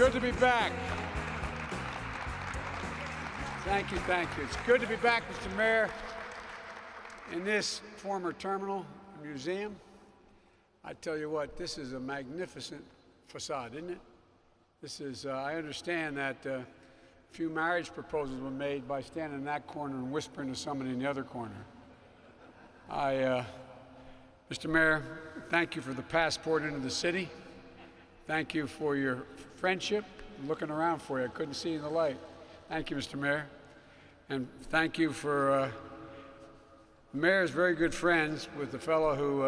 good to be back. Thank you, thank you. It's good to be back, Mr. Mayor, in this former terminal museum. I tell you what, this is a magnificent facade, isn't it? This is, I understand that a few marriage proposals were made by standing in that corner and whispering to somebody in the other corner. Mr. Mayor, thank you for the passport into the city. Thank you for your friendship. I'm looking around for you. I couldn't see you in the light. Thank you, Mr. Mayor. And thank you for, the mayor's very good friends with the fellow who,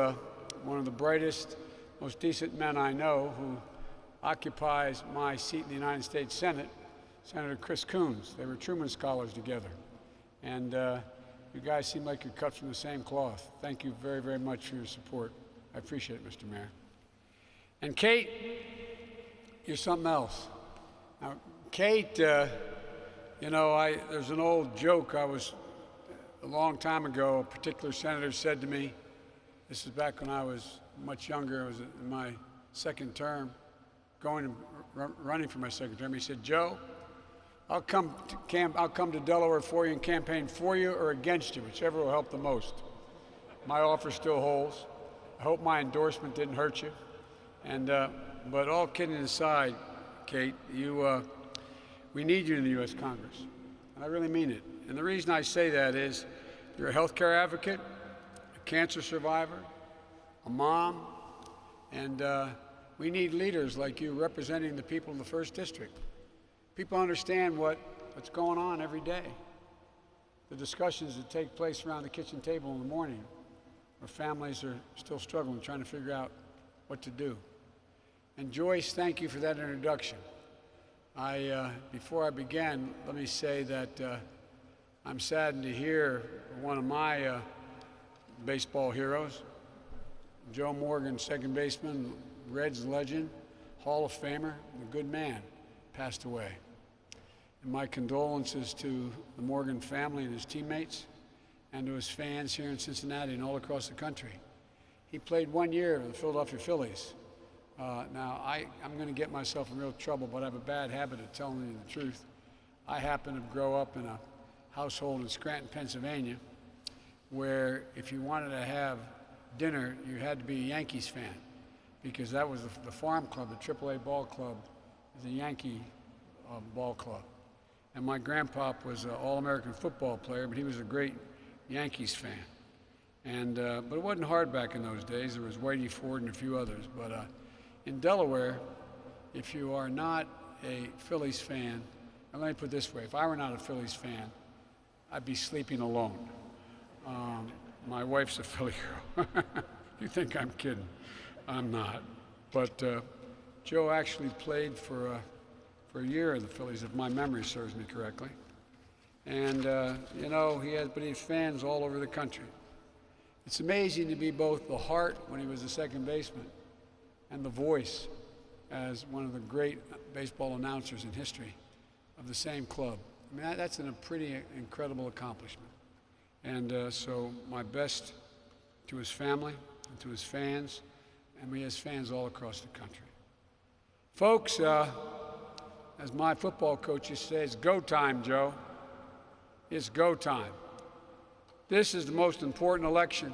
one of the brightest, most decent men I know, who occupies my seat in the United States Senate, Senator Chris Coons. They were Truman Scholars together. And you guys seem like you're cut from the same cloth. Thank you very, very much for your support. I appreciate it, Mr. Mayor. And Kate, you're something else. Now, Kate, you know, there's an old joke a long time ago, a particular senator said to me, this is back when I was much younger, I was in my second term, running for my second term. He said, Joe, I'll come to Delaware for you and campaign for you or against you, whichever will help the most. My offer still holds. I hope my endorsement didn't hurt you. And, but all kidding aside, Kate, we need you in the U.S. Congress. And I really mean it. And the reason I say that is you're a healthcare advocate, a cancer survivor, a mom, and we need leaders like you representing the people of the 1st District. People understand what's going on every day. The discussions that take place around the kitchen table in the morning where families are still struggling, trying to figure out what to do. And Joyce, thank you for that introduction. Before I begin, let me say that I'm saddened to hear one of my baseball heroes, Joe Morgan, second baseman, Reds legend, Hall of Famer, a good man, passed away. And my condolences to the Morgan family and his teammates and to his fans here in Cincinnati and all across the country. He played 1 year for the Philadelphia Phillies. Now, I'm going to get myself in real trouble, but I have a bad habit of telling you the truth. I happen to grow up in a household in Scranton, Pennsylvania, where if you wanted to have dinner, you had to be a Yankees fan, because that was the farm club, the AAA ball club, the Yankee ball club. And my grandpa was an all-American football player, but he was a great Yankees fan. And but it wasn't hard back in those days. There was Whitey Ford and a few others. But in Delaware, if you are not a Phillies fan, and let me put it this way, if I were not a Phillies fan, I'd be sleeping alone. My wife's a Philly girl. You think I'm kidding. I'm not. But Joe actually played for a year in the Phillies, if my memory serves me correctly. And, you know, he has fans all over the country. It's amazing to be both the heart when he was a second baseman and the voice as one of the great baseball announcers in history of the same club. I mean, that's a pretty incredible accomplishment. And so my best to his family and to his fans, and he has fans all across the country. Folks, as my football coaches say, it's go time, Joe. It's go time. This is the most important election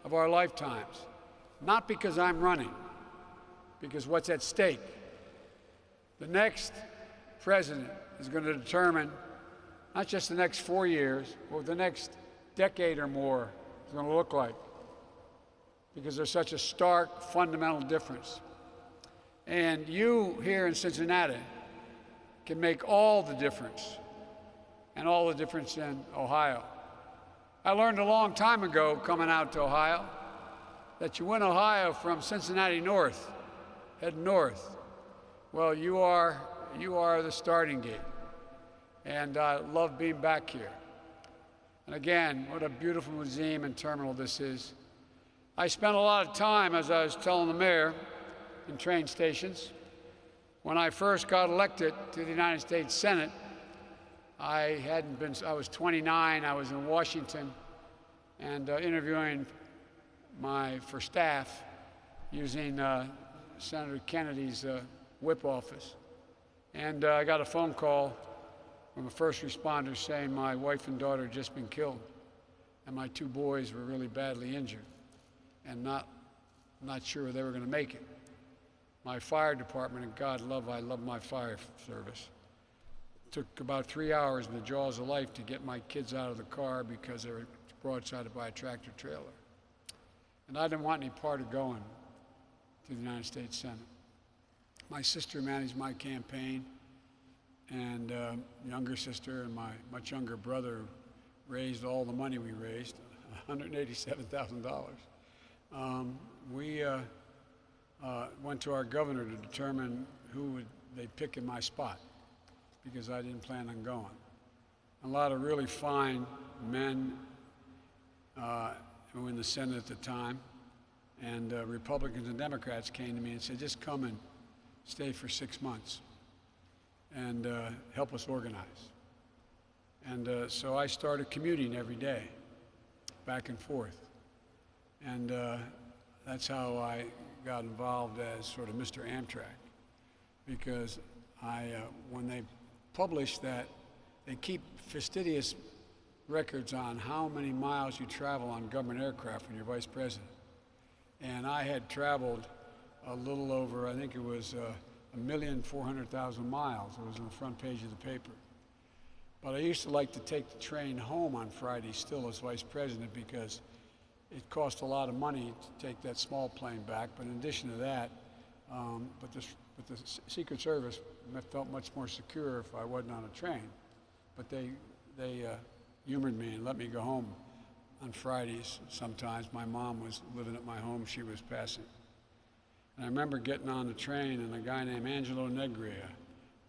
of our lifetimes. Not because I'm running, because what's at stake. The next president is going to determine not just the next 4 years, but what the next decade or more is going to look like, because there's such a stark, fundamental difference. And you here in Cincinnati can make all the difference, and all the difference in Ohio. I learned a long time ago, coming out to Ohio, that you win Ohio from Cincinnati north, head north. Well, you are the starting gate. And I love being back here. And again, what a beautiful museum and terminal this is. I spent a lot of time, as I was telling the mayor, in train stations. When I first got elected to the United States Senate, I was 29, I was in Washington, and interviewing for staff using Senator Kennedy's whip office. And I got a phone call from a first responder saying my wife and daughter had just been killed, and my 2 boys were really badly injured, and not sure they were going to make it. My fire department, and I love my fire service, took about 3 hours in the jaws of life to get my kids out of the car because they were broadsided by a tractor trailer. And I didn't want any part of going to the United States Senate. My sister managed my campaign, and younger sister and my much younger brother raised all the money we raised, $187,000. We went to our governor to determine who they'd pick in my spot, because I didn't plan on going. A lot of really fine men who were in the Senate at the time, and Republicans and Democrats came to me and said, just come and stay for 6 months and help us organize. And so I started commuting every day, back and forth. And that's how I got involved as sort of Mr. Amtrak, because when they published that, they keep fastidious records on how many miles you travel on government aircraft when you're vice president. And I had traveled a little over, I think it was 1,400,000 miles. It was on the front page of the paper. But I used to like to take the train home on Friday still as vice president, because it cost a lot of money to take that small plane back. But in addition to that, but the Secret Service felt much more secure if I wasn't on a train. But they humored me and let me go home on Fridays sometimes. My mom was living at my home. She was passing. And I remember getting on the train, and a guy named Angelo Negria,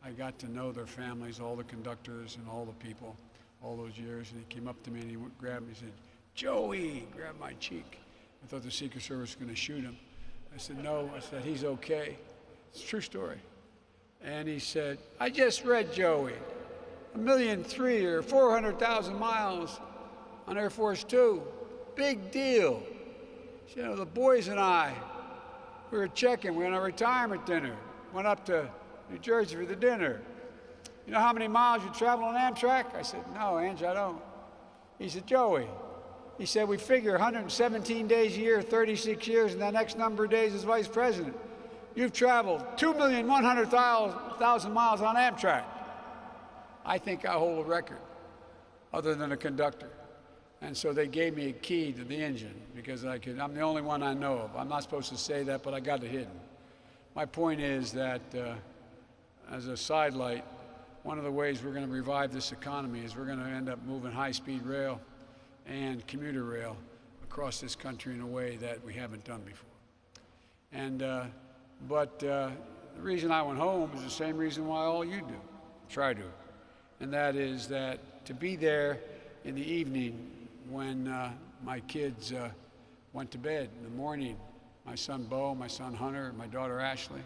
I got to know their families, all the conductors and all the people, all those years. And he came up to me and he grabbed me and said, "Joey," grabbed my cheek. I thought the Secret Service was going to shoot him. I said, "No." I said, "He's okay." It's a true story. And he said, "I just read, Joey, 1,000,003 or 400,000 miles on Air Force Two. Big deal. You know, the boys and I, we were checking. We were on a retirement dinner. Went up to New Jersey for the dinner. You know how many miles you travel on Amtrak?" I said, "No, Ange, I don't." He said, "Joey," he said, "we figure 117 days a year, 36 years, and the next number of days as vice president. You've traveled 2,100,000 miles on Amtrak. I think I hold a record, other than a conductor." And so they gave me a key to the engine, because I'm the only one I know of. I'm not supposed to say that, but I got it hidden. My point is that, as a sidelight, one of the ways we're going to revive this economy is we're going to end up moving high-speed rail and commuter rail across this country in a way that we haven't done before. And but the reason I went home is the same reason why all you do, try to, and that is that to be there in the evening when my kids went to bed in the morning, my son Bo, my son Hunter, my daughter Ashley,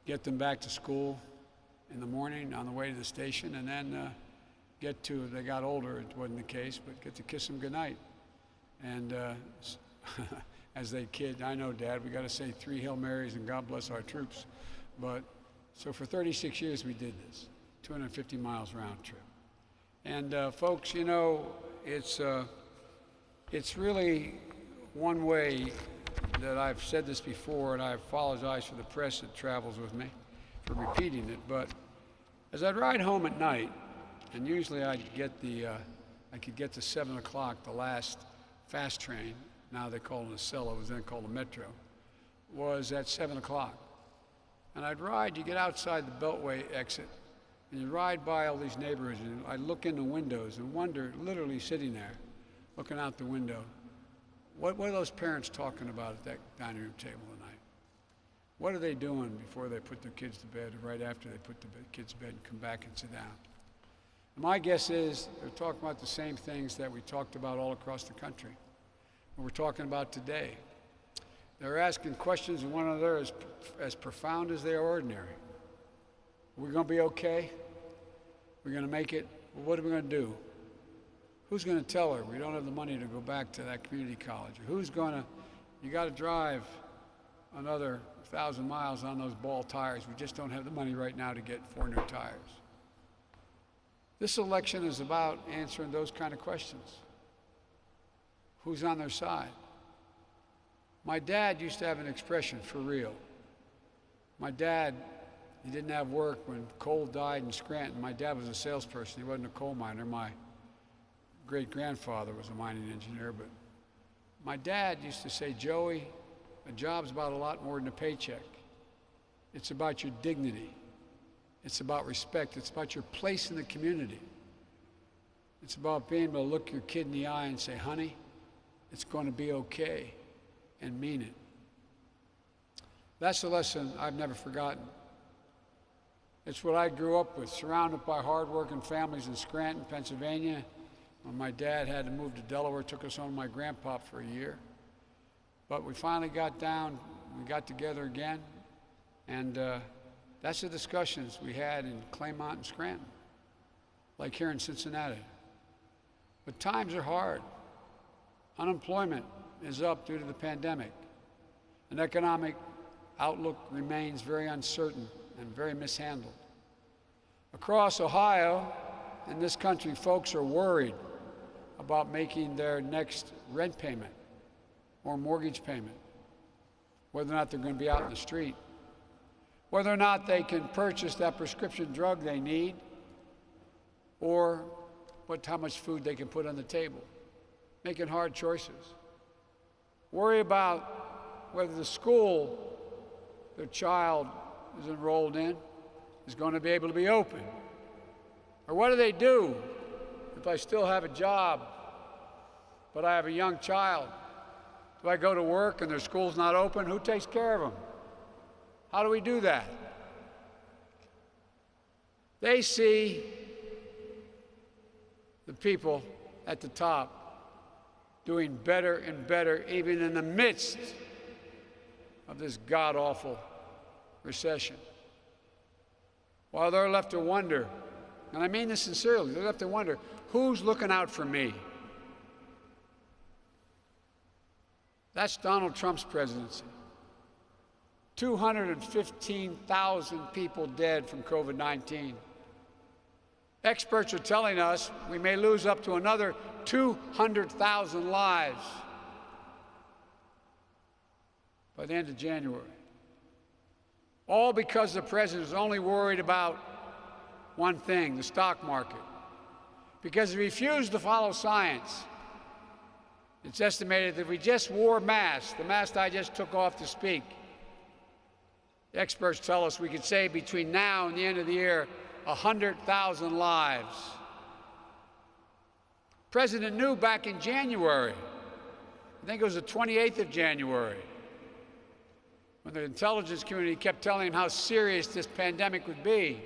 get them back to school in the morning on the way to the station, and then they got older, it wasn't the case, but get to kiss them goodnight. And as they kid, "I know, Dad, we got to say 3 Hail Marys and God bless our troops." But so for 36 years we did this, 250 miles round trip. And folks, you know, it's really one way that I've said this before, and I apologize for the press that travels with me for repeating it, but as I'd ride home at night, and usually I could get to 7 o'clock, the last fast train, now they call it a Acela, it was then called a Metro, was at 7 o'clock. And I'd ride, you get outside the Beltway exit, and you ride by all these neighborhoods, and I look in the windows and wonder, literally sitting there, looking out the window, what are those parents talking about at that dining room table tonight? What are they doing before they put their kids to bed, or right after they put the kids to bed and come back and sit down? And my guess is they're talking about the same things that we talked about all across the country, what we're talking about today. They're asking questions of one another as profound as they are ordinary. Are we going to be okay? We're going to make it? Well, what are we going to do? Who's going to tell her we don't have the money to go back to that community college? Or who's going to, you got to drive another 1,000 miles on those ball tires. We just don't have the money right now to get 4 new tires. This election is about answering those kind of questions. Who's on their side? My dad used to have an expression, for real. My dad, he didn't have work when coal died in Scranton. My dad was a salesperson. He wasn't a coal miner. My great-grandfather was a mining engineer. But my dad used to say, Joey, a job's about a lot more than a paycheck. It's about your dignity. It's about respect. It's about your place in the community. It's about being able to look your kid in the eye and say, honey, it's going to be okay, and mean it. That's a lesson I've never forgotten. It's what I grew up with, surrounded by hardworking families in Scranton, Pennsylvania. When my dad had to move to Delaware, took us home to my grandpa for a year. But we finally got down, we got together again, and that's the discussions we had in Claymont and Scranton, like here in Cincinnati. But times are hard. Unemployment is up due to the pandemic. An economic outlook remains very uncertain and very mishandled. Across Ohio and this country, folks are worried about making their next rent payment or mortgage payment, whether or not they're going to be out in the street, whether or not they can purchase that prescription drug they need, or how much food they can put on the table, making hard choices. Worry about whether the school their child is enrolled in is going to be able to be open. Or what do they do if I still have a job, but I have a young child? Do I go to work and their school's not open? Who takes care of them? How do we do that? They see the people at the top doing better and better, even in the midst of this god-awful recession. While they're left to wonder, and I mean this sincerely, they're left to wonder, who's looking out for me? That's Donald Trump's presidency. 215,000 people dead from COVID-19. Experts are telling us we may lose up to another 200,000 lives by the end of January. All because the president is only worried about one thing, the stock market. Because he refused to follow science. It's estimated that if we just wore masks, the mask I just took off to speak, the experts tell us we could save between now and the end of the year 100,000 lives. The president knew back in January, I think it was the 28th of January, when the intelligence community kept telling him how serious this pandemic would be.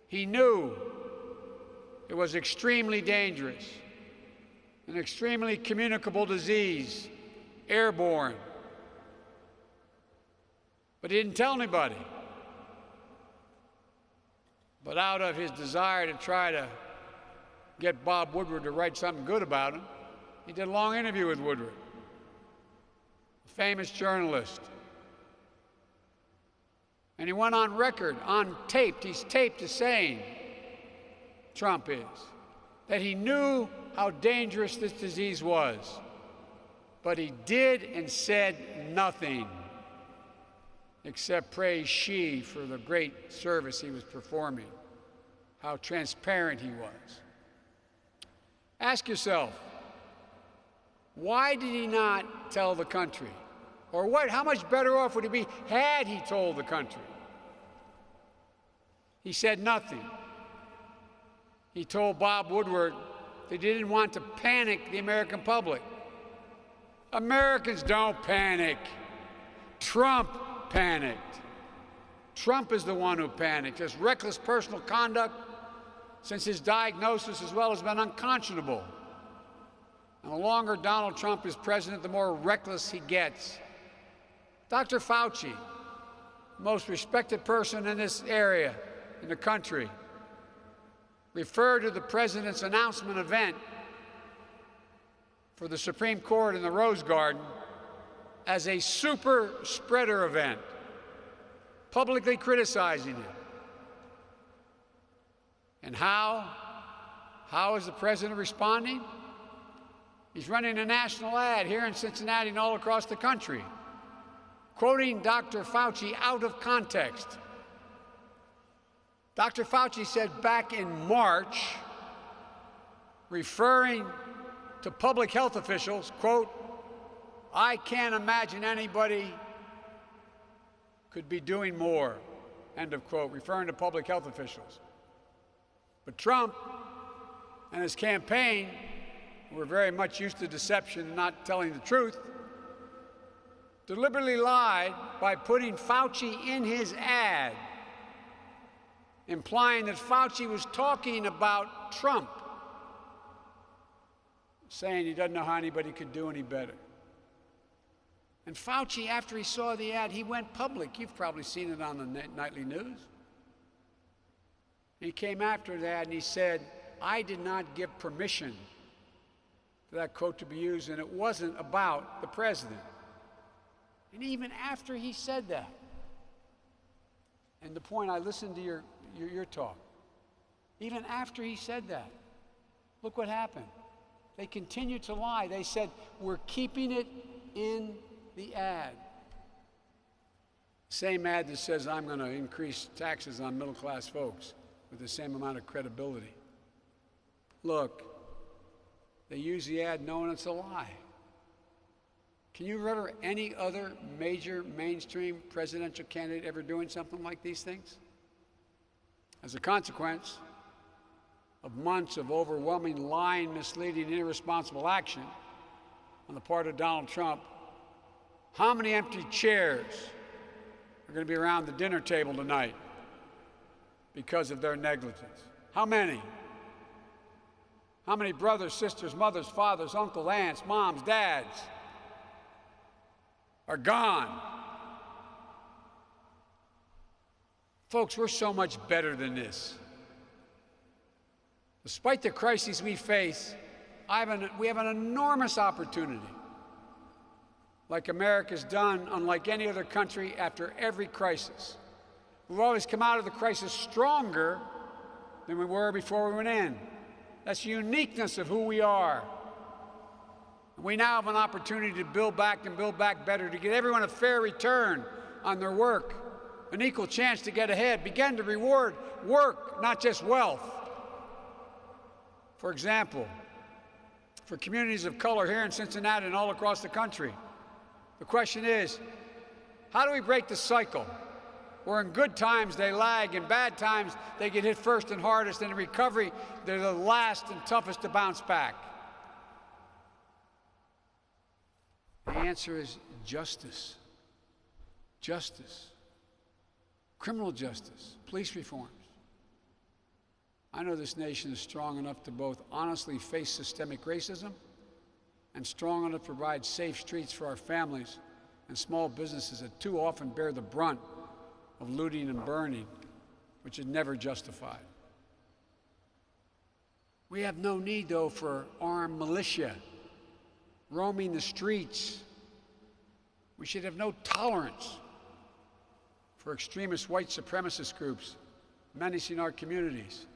He knew it was extremely dangerous, an extremely communicable disease, airborne. But he didn't tell anybody. But out of his desire to try to get Bob Woodward to write something good about him, he did a long interview with Woodward, a famous journalist. And he went on record, on tape, he's taped as saying, Trump is, that he knew how dangerous this disease was, but he did and said nothing except praise Xi for the great service he was performing, how transparent he was. Ask yourself, why did he not tell the country? Or how much better off would he be had he told the country? He said nothing. He told Bob Woodward that he didn't want to panic the American public. Americans don't panic. Trump panicked. Trump is the one who panicked. His reckless personal conduct since his diagnosis as well has been unconscionable. And the longer Donald Trump is president, the more reckless he gets. Dr. Fauci, the most respected person in this area, in the country, referred to the president's announcement event for the Supreme Court in the Rose Garden as a super spreader event, publicly criticizing it. And how is the president responding? He's running a national ad here in Cincinnati and all across the country, quoting Dr. Fauci out of context. Dr. Fauci said back in March, referring to public health officials, quote, "I can't imagine anybody could be doing more," end of quote, referring to public health officials. But Trump and his campaign, who were very much used to deception and not telling the truth, deliberately lied by putting Fauci in his ad, implying that Fauci was talking about Trump, saying he doesn't know how anybody could do any better. And Fauci, after he saw the ad, he went public. You've probably seen it on the nightly news. He came after that and he said, "I did not give permission for that quote to be used, and it wasn't about the president." And even after he said that, and the point, I listened to your talk, even after he said that, look what happened. They continued to lie. They said, "We're keeping it in the ad." Same ad that says I'm going to increase taxes on middle-class folks with the same amount of credibility. Look, they use the ad knowing it's a lie. Can you remember any other major mainstream presidential candidate ever doing something like these things? As a consequence of months of overwhelming lying, misleading, and irresponsible action on the part of Donald Trump, how many empty chairs are going to be around the dinner table tonight because of their negligence? How many? How many brothers, sisters, mothers, fathers, uncles, aunts, moms, dads are gone? Folks, we're so much better than this. Despite the crises we face, we have an enormous opportunity, like America's done, unlike any other country after every crisis. We've always come out of the crisis stronger than we were before we went in. That's the uniqueness of who we are. We now have an opportunity to build back and build back better, to get everyone a fair return on their work, an equal chance to get ahead, begin to reward work, not just wealth. For example, for communities of color here in Cincinnati and all across the country, the question is, how do we break the cycle where in good times they lag, in bad times they get hit first and hardest, and in recovery they're the last and toughest to bounce back? The answer is justice. Justice. Criminal justice. Police reforms. I know this nation is strong enough to both honestly face systemic racism and strong enough to provide safe streets for our families and small businesses that too often bear the brunt of looting and burning, which is never justified. We have no need, though, for armed militia roaming the streets. We should have no tolerance for extremist white supremacist groups menacing our communities.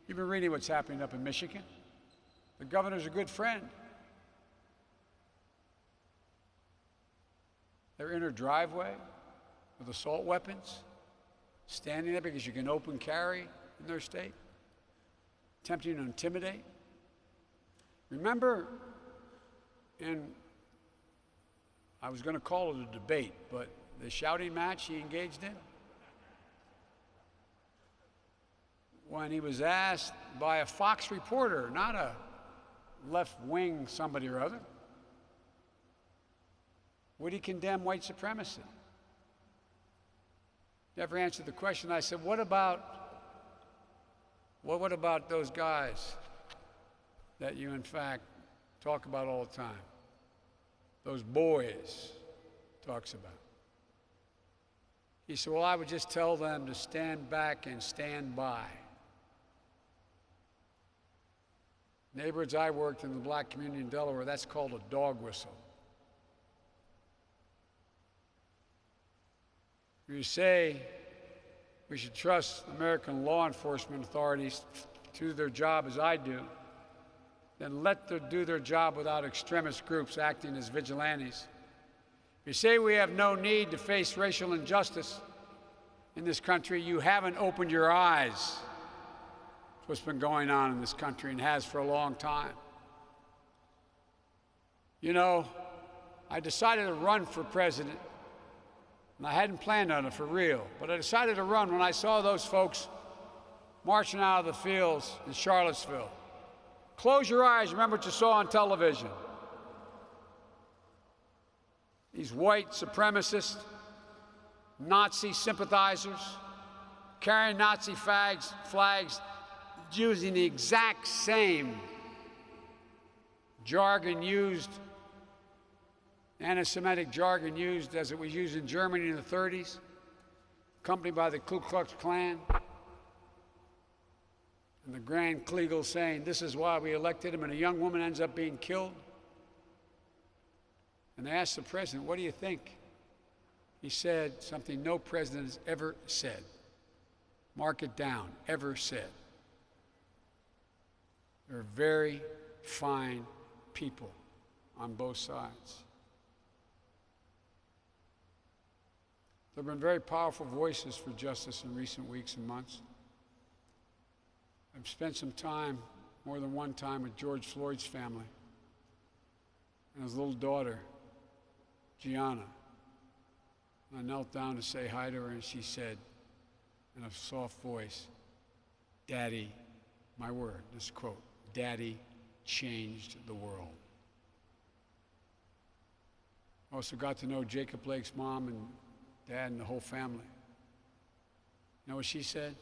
You've been reading what's happening up in Michigan. The governor's a good friend. They're in her driveway with assault weapons, standing there because you can open carry in their state, attempting to intimidate. Remember, I was going to call it a debate, but the shouting match he engaged in, when he was asked by a Fox reporter, not a left-wing somebody or other, would he condemn white supremacy? Never answered the question. I said, what about those guys that you, in fact, talk about all the time? Those boys talks about. He said, well, I would just tell them to stand back and stand by. Neighborhoods I worked in the black community in Delaware, that's called a dog whistle. If you say we should trust American law enforcement authorities to do their job as I do, then let them do their job without extremist groups acting as vigilantes. If you say we have no need to face racial injustice in this country, you haven't opened your eyes to what's been going on in this country and has for a long time. You know, I decided to run for president, and I hadn't planned on it for real, but I decided to run when I saw those folks marching out of the fields in Charlottesville. Close your eyes, remember what you saw on television. These white supremacists, Nazi sympathizers, carrying Nazi flags, using the exact same jargon used, anti-Semitic jargon used as it was used in Germany in the 30s, accompanied by the Ku Klux Klan. And the Grand Kleagle saying, this is why we elected him, and a young woman ends up being killed. And they asked the president, what do you think? He said something no president has ever said. Mark it down, ever said. They're very fine people on both sides. There have been very powerful voices for justice in recent weeks and months. I've spent some time, more than one time, with George Floyd's family and his little daughter, Gianna. And I knelt down to say hi to her, and she said, in a soft voice, Daddy, my word, this quote, Daddy changed the world. I also got to know Jacob Blake's mom and dad and the whole family. You know what she said?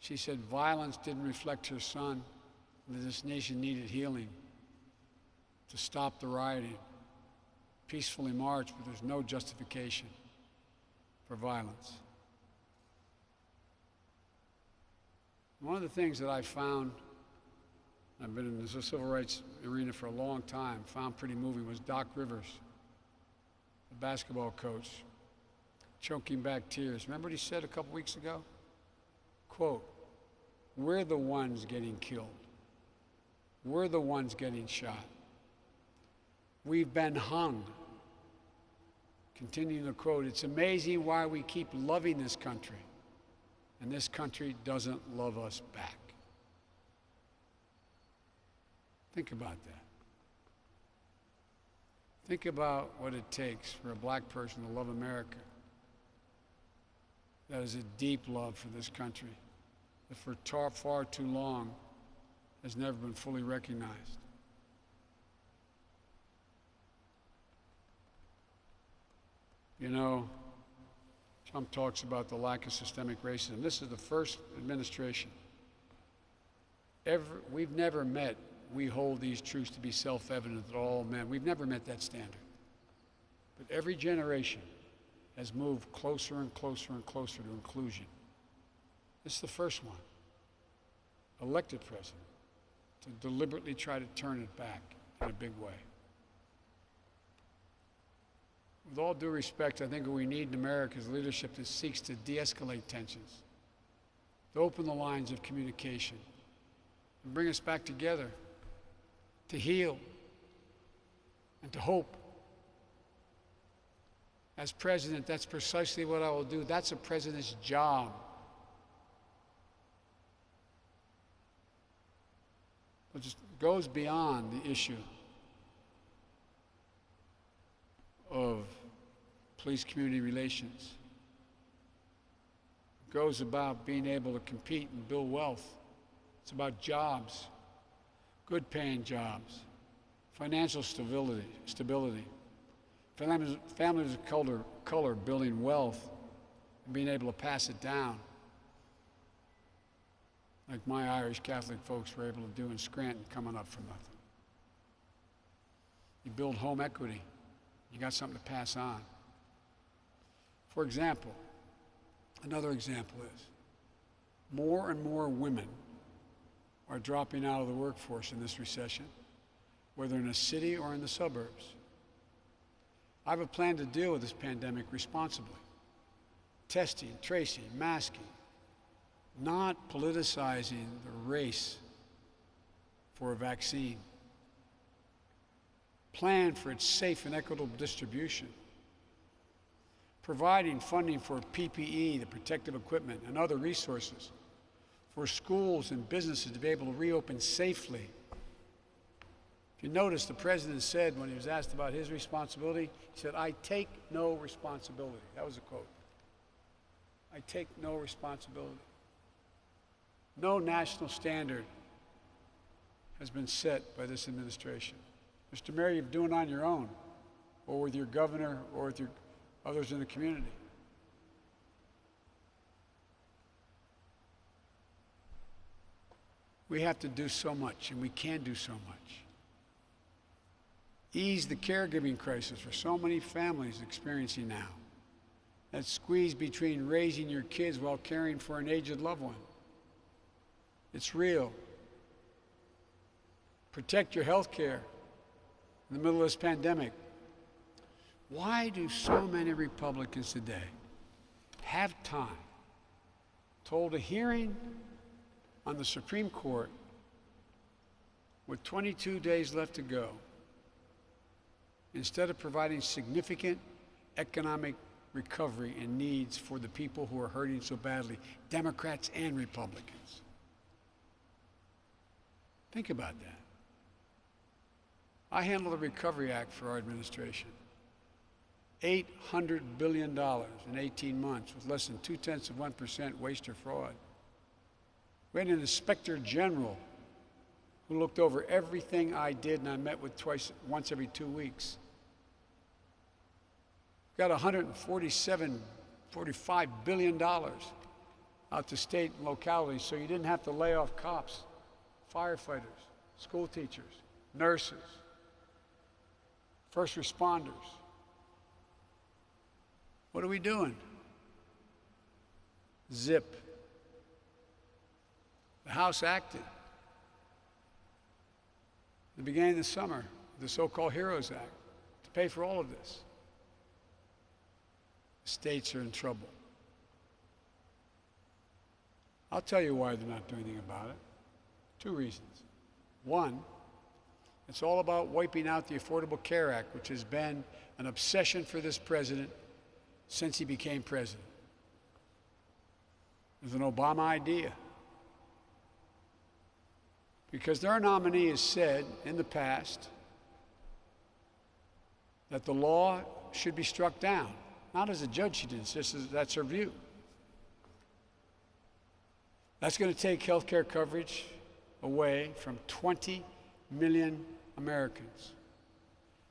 She said violence didn't reflect her son, and that this nation needed healing to stop the rioting. Peacefully march, but there's no justification for violence. One of the things that I found, I've been in the civil rights arena for a long time, found pretty moving, was Doc Rivers, the basketball coach, choking back tears. Remember what he said a couple weeks ago? Quote, we're the ones getting killed. We're the ones getting shot. We've been hung. Continuing the quote, it's amazing why we keep loving this country, and this country doesn't love us back. Think about that. Think about what it takes for a black person to love America. That is a deep love for this country that for far too long has never been fully recognized. You know, Trump talks about the lack of systemic racism. This is the first administration. We've never met, we hold these truths to be self-evident that all men, we've never met that standard. But every generation has moved closer and closer and closer to inclusion. This is the first one, elected president, to deliberately try to turn it back in a big way. With all due respect, I think what we need in America is leadership that seeks to de-escalate tensions, to open the lines of communication, and bring us back together, to heal, and to hope. As president, that's precisely what I will do. That's a president's job. It just goes beyond the issue of police-community relations. It goes about being able to compete and build wealth. It's about jobs, good-paying jobs, financial stability, families of color building wealth and being able to pass it down, like my Irish Catholic folks were able to do in Scranton coming up from nothing. You build home equity. You got something to pass on. For example, another example is more and more women are dropping out of the workforce in this recession, whether in a city or in the suburbs. I have a plan to deal with this pandemic responsibly. testing, tracing, masking, not politicizing the race for a vaccine. Plan for its safe and equitable distribution. Providing funding for PPE, the protective equipment, and other resources for schools and businesses to be able to reopen safely. If you notice, the president said when he was asked about his responsibility, he said, "I take no responsibility." That was a quote. I take no responsibility. No national standard has been set by this administration. Mr. Mayor, you're doing it on your own, or with your governor, or with your others in the community. We have to do so much, and we can do so much. Ease the caregiving crisis for so many families experiencing now. That squeeze between raising your kids while caring for an aged loved one. It's real. Protect your health care in the middle of this pandemic. Why do so many Republicans today have time to hold a hearing on the Supreme Court with 22 days left to go instead of providing significant economic recovery and needs for the people who are hurting so badly, Democrats and Republicans? Think about that. I handle the Recovery Act for our administration. $800 billion in 18 months with less than 0.2% waste or fraud. We had an inspector general who looked over everything I did, and I met with once every 2 weeks. Got $145 billion out to state and localities so you didn't have to lay off cops, firefighters, school teachers, nurses, first responders. What are we doing? Zip. The House acted at the beginning of the summer, the so-called HEROES Act, to pay for all of this. The states are in trouble. I'll tell you why they're not doing anything about it. 2 reasons. One, it's all about wiping out the Affordable Care Act, which has been an obsession for this president since he became president. It was an Obama idea. Because their nominee has said in the past that the law should be struck down. Not as a judge she did, it's just that's her view. That's going to take health care coverage away from 20 million Americans.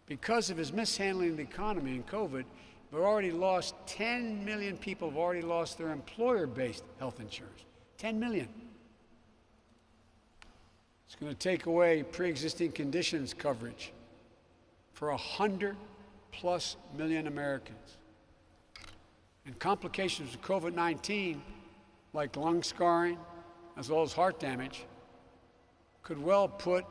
Because of his mishandling of the economy and COVID, we've already lost 10 million people have already lost their employer-based health insurance. 10 million. It's going to take away pre-existing conditions coverage for 100+ million Americans. And complications of COVID-19, like lung scarring, as well as heart damage, could well put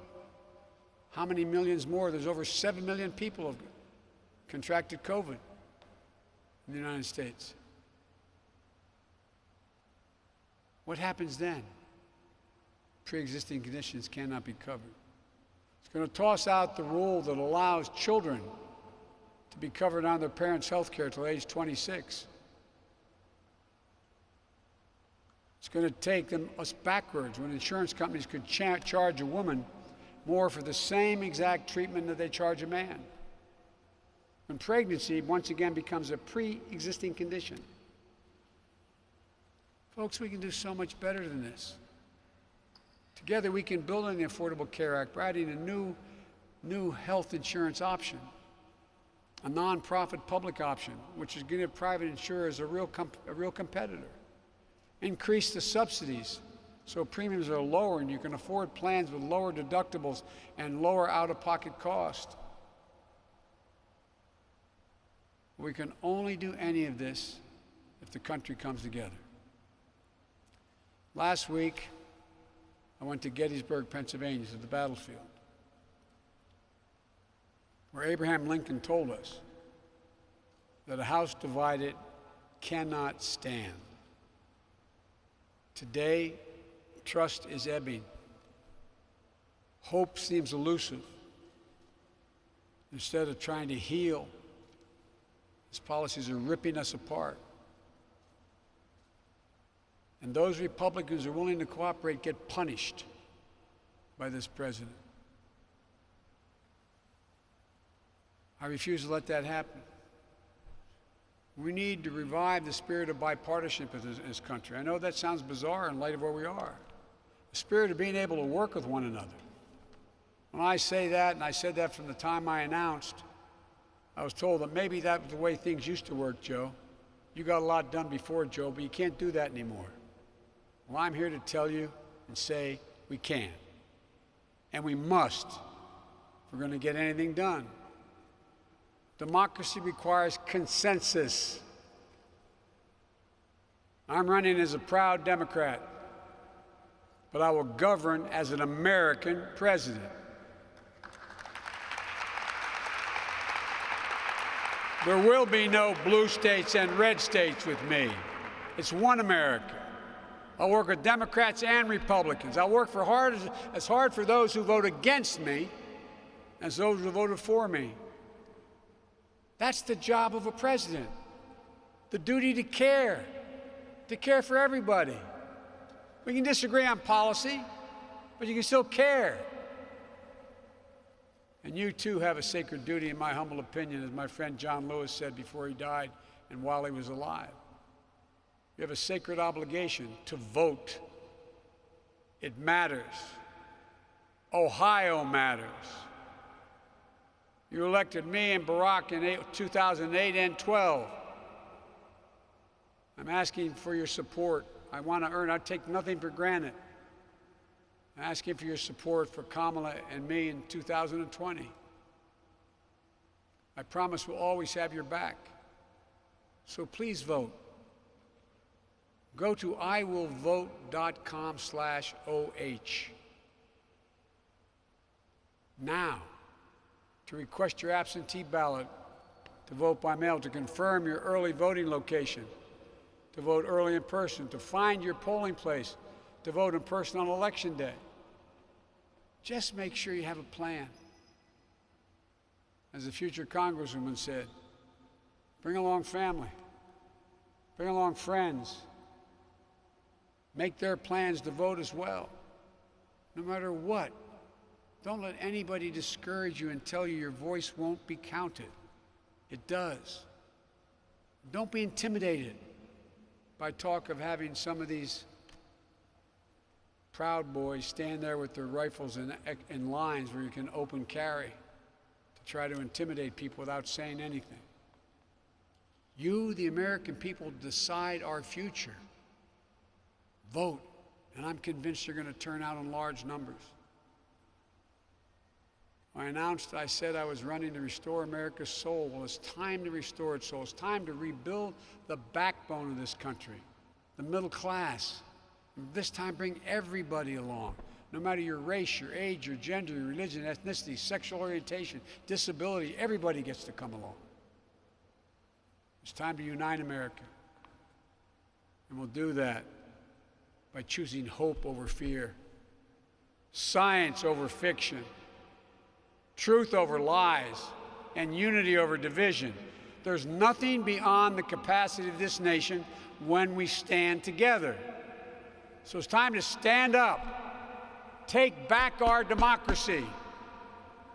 how many millions more? There's over 7 million people have contracted COVID in the United States. What happens then? Pre-existing conditions cannot be covered. It's going to toss out the rule that allows children to be covered on their parents' health care until age 26. It's going to take us backwards when insurance companies could charge a woman more for the same exact treatment that they charge a man. When pregnancy, once again, becomes a pre-existing condition. Folks, we can do so much better than this. Together, we can build on the Affordable Care Act by adding a new health insurance option, a nonprofit public option, which is going to give private insurers a real competitor. Increase the subsidies so premiums are lower and you can afford plans with lower deductibles and lower out-of-pocket cost. We can only do any of this if the country comes together. Last week, I went to Gettysburg, Pennsylvania, to the battlefield, where Abraham Lincoln told us that a house divided cannot stand. Today, trust is ebbing. Hope seems elusive. Instead of trying to heal, his policies are ripping us apart. And those Republicans who are willing to cooperate get punished by this president. I refuse to let that happen. We need to revive the spirit of bipartisanship in this country. I know that sounds bizarre in light of where we are. The spirit of being able to work with one another. When I say that, and I said that from the time I announced, I was told that maybe that was the way things used to work, Joe. You got a lot done before, Joe, but you can't do that anymore. Well, I'm here to tell you and say we can. And we must if we're going to get anything done. Democracy requires consensus. I'm running as a proud Democrat, but I will govern as an American president. There will be no blue states and red states with me. It's one America. I'll work with Democrats and Republicans. I'll work as hard for those who vote against me as those who voted for me. That's the job of a president. The duty to care for everybody. We can disagree on policy, but you can still care. And you, too, have a sacred duty, in my humble opinion, as my friend John Lewis said before he died and while he was alive. You have a sacred obligation to vote. It matters. Ohio matters. You elected me and Barack in 2008 and 12. I'm asking for your support. I want to earn. I take nothing for granted. I'm asking for your support for Kamala and me in 2020. I promise we'll always have your back. So please vote. Go to iwillvote.com/OH now to request your absentee ballot, to vote by mail, to confirm your early voting location, to vote early in person, to find your polling place, to vote in person on Election Day. Just make sure you have a plan. As the future Congresswoman said, bring along family, bring along friends, make their plans to vote as well, no matter what. Don't let anybody discourage you and tell you your voice won't be counted. It does. Don't be intimidated by talk of having some of these Proud Boys stand there with their rifles in lines where you can open carry to try to intimidate people without saying anything. You, the American people, decide our future. Vote, and I'm convinced you're going to turn out in large numbers. When I announced, I said I was running to restore America's soul. Well, it's time to restore its soul. It's time to rebuild the backbone of this country, the middle class. And this time, bring everybody along, no matter your race, your age, your gender, your religion, ethnicity, sexual orientation, disability. Everybody gets to come along. It's time to unite America. And we'll do that by choosing hope over fear, science over fiction, truth over lies, and unity over division. There's nothing beyond the capacity of this nation when we stand together. So it's time to stand up, take back our democracy,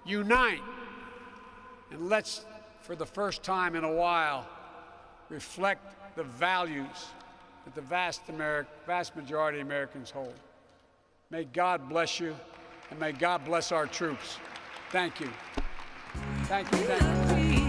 unite, and let's, for the first time in a while, reflect the values that the vast majority of Americans hold. May God bless you, and may God bless our troops. Thank you. Thank you. Thank you.